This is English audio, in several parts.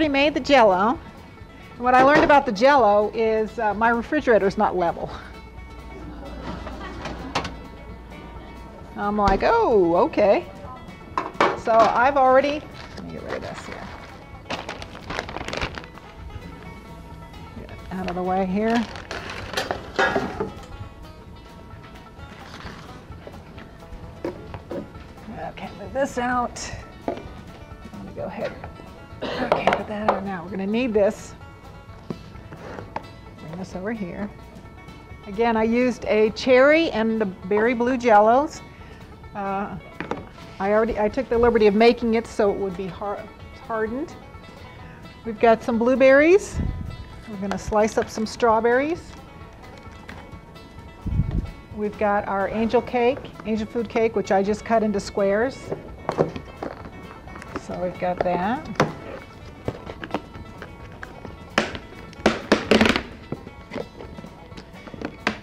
already made the Jell-O. And what I learned about the Jell-O is my refrigerator is not level. I'm like, oh, okay. So I've already, let me get rid of this here. Get it out of the way here. Okay, move this out. I'm gonna go ahead. Okay, put that out now. We're gonna need this. Bring this over here. Again, I used a cherry and the berry blue Jell-Os. I took the liberty of making it so it would be hardened. We've got some blueberries. We're going to slice up some strawberries. We've got our angel food cake, which I just cut into squares. So we've got that.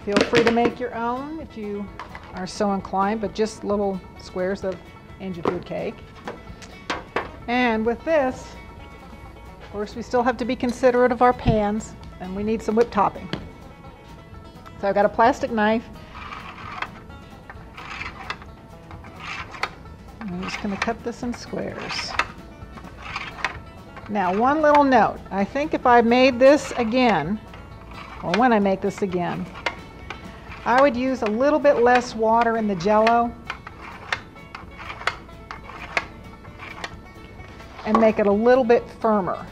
Feel free to make your own if you are so inclined, but just little squares of angel food cake. And with this, of course, we still have to be considerate of our pans, and we need some whipped topping. So I've got a plastic knife. I'm just going to cut this in squares. Now, one little note. I think if I made this again, or when I make this again, I would use a little bit less water in the Jell-O and make it a little bit firmer.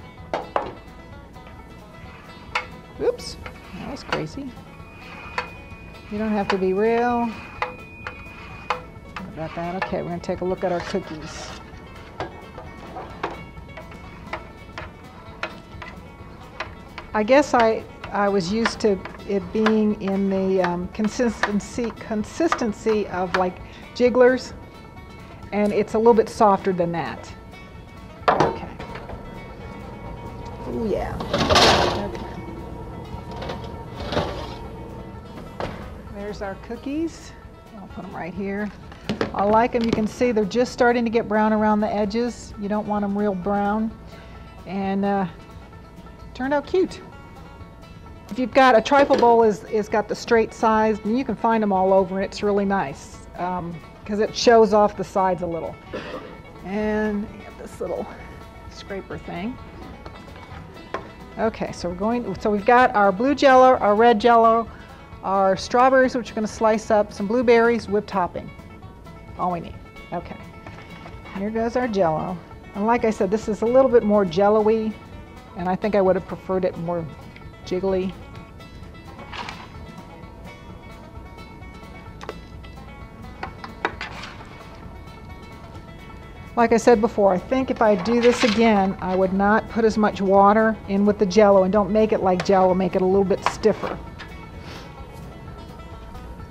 Oops, that was crazy. You don't have to be real. What about that? Okay, we're going to take a look at our cookies. I guess I was used to it being in the consistency of like jigglers, and it's a little bit softer than that. Okay. Oh yeah. Okay. There's our cookies. I'll put them right here. I like them. You can see they're just starting to get brown around the edges. You don't want them real brown. And turned out cute. If you've got a trifle bowl is got the straight sides, and you can find them all over, and it's really nice because it shows off the sides a little. And you got this little scraper thing. Okay, so we've got our blue Jell-O, our red Jell-O, our strawberries, which we're going to slice up, some blueberries, whipped topping. All we need. Okay. Here goes our Jell-O. And like I said, this is a little bit more Jell-O-y, and I think I would have preferred it more jiggly. Like I said before, I think if I do this again, I would not put as much water in with the Jell-O, and don't make it like Jell-O, make it a little bit stiffer.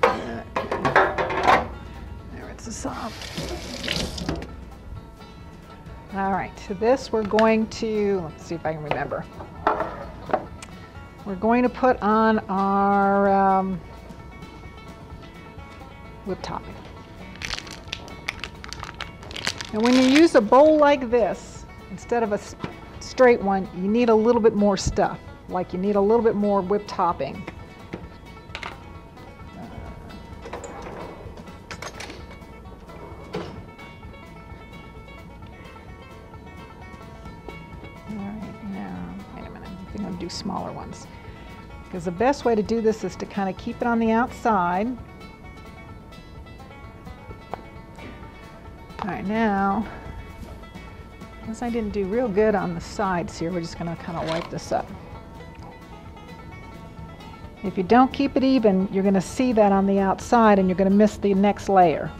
Okay. There, it's a soft. All right, to this we're going to, let's see if I can remember. We're going to put on our whipped topping. And when you use a bowl like this, instead of a straight one, you need a little bit more stuff. Like you need a little bit more whipped topping. All right, now, wait a minute, I think I'll do smaller ones. Because the best way to do this is to kind of keep it on the outside. All right, now, since I didn't do real good on the sides here, we're just going to kind of wipe this up. If you don't keep it even, you're going to see that on the outside and you're going to miss the next layer.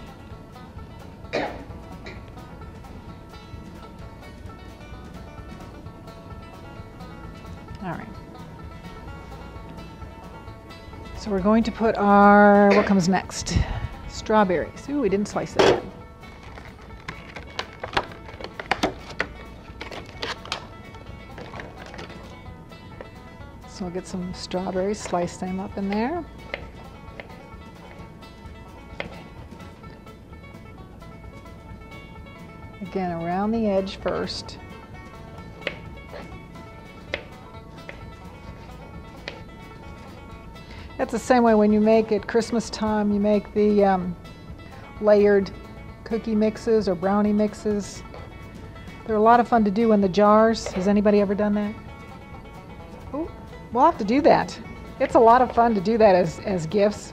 All right. So we're going to put our, what comes next? Strawberries. Ooh, we didn't slice that. So we'll get some strawberries, slice them up in there. Again, around the edge first. That's the same way when you make at Christmas time, you make the layered cookie mixes or brownie mixes. They're a lot of fun to do in the jars. Has anybody ever done that? Ooh, we'll have to do that. It's a lot of fun to do that as gifts.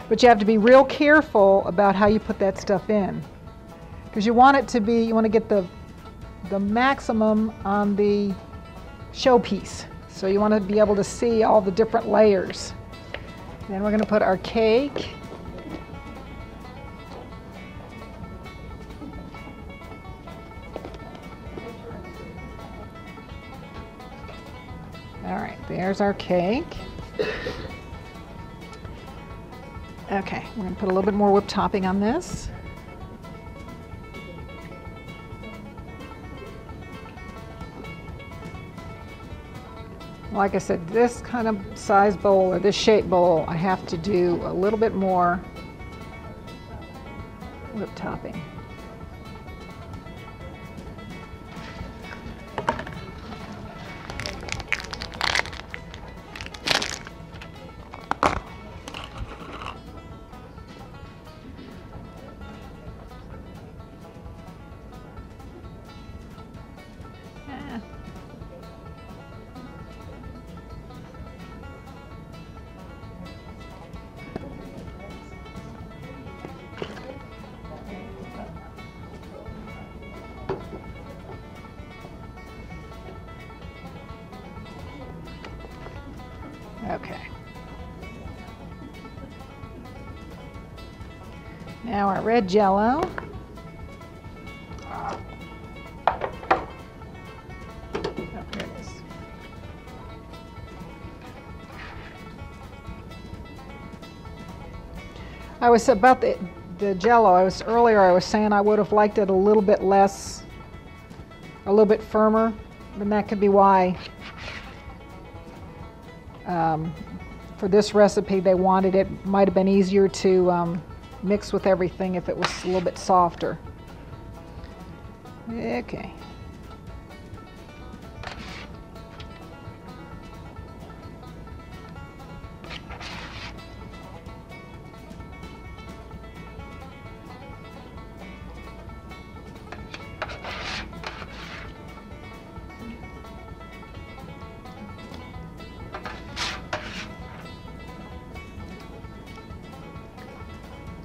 But you have to be real careful about how you put that stuff in. Because you want to get the maximum on the showpiece. So you want to be able to see all the different layers. Then we're going to put our cake. All right, there's our cake. Okay, we're going to put a little bit more whipped topping on this. Like I said, this kind of size bowl or this shape bowl, I have to do a little bit more whipped topping. Okay. Now our red Jell-O. Oh, there it is. I was about the Jell-O. Earlier I was saying I would have liked it a little bit less, a little bit firmer, and that could be why. For this recipe, they wanted it might have been easier to mix with everything if it was a little bit softer. Okay.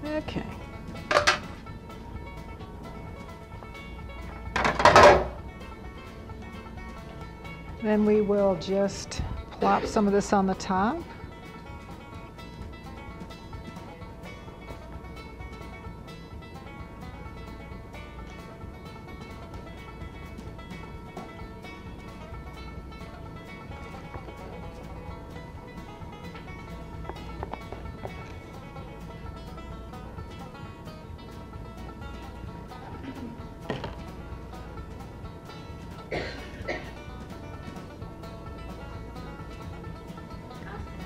Okay. Then we will just plop some of this on the top.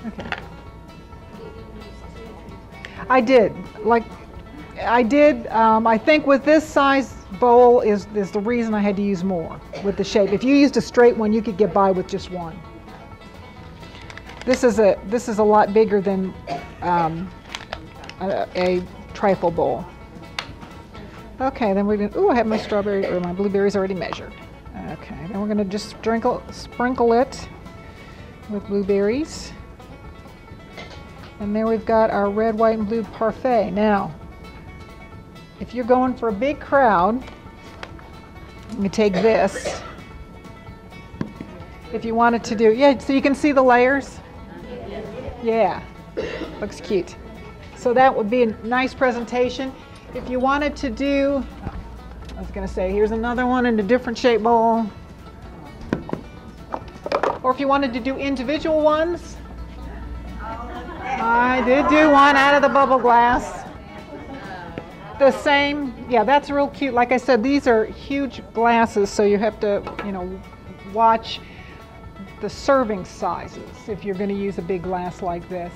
Okay. I did. I think with this size bowl is the reason I had to use more with the shape. If you used a straight one, you could get by with just one. This is a lot bigger than a trifle bowl. Okay, then we're gonna. Ooh, I have my strawberry or my blueberries already measured. Okay, then we're gonna just sprinkle it with blueberries. And there we've got our red, white, and blue parfait. Now, if you're going for a big crowd, you take this. If you wanted to do, yeah, so you can see the layers? Yeah, looks cute. So that would be a nice presentation. If you wanted to do, I was going to say, here's another one in a different shape bowl. Or if you wanted to do individual ones, I did do one out of the bubble glass. The same, yeah, that's real cute. Like I said, these are huge glasses, so you have to, watch the serving sizes if you're going to use a big glass like this.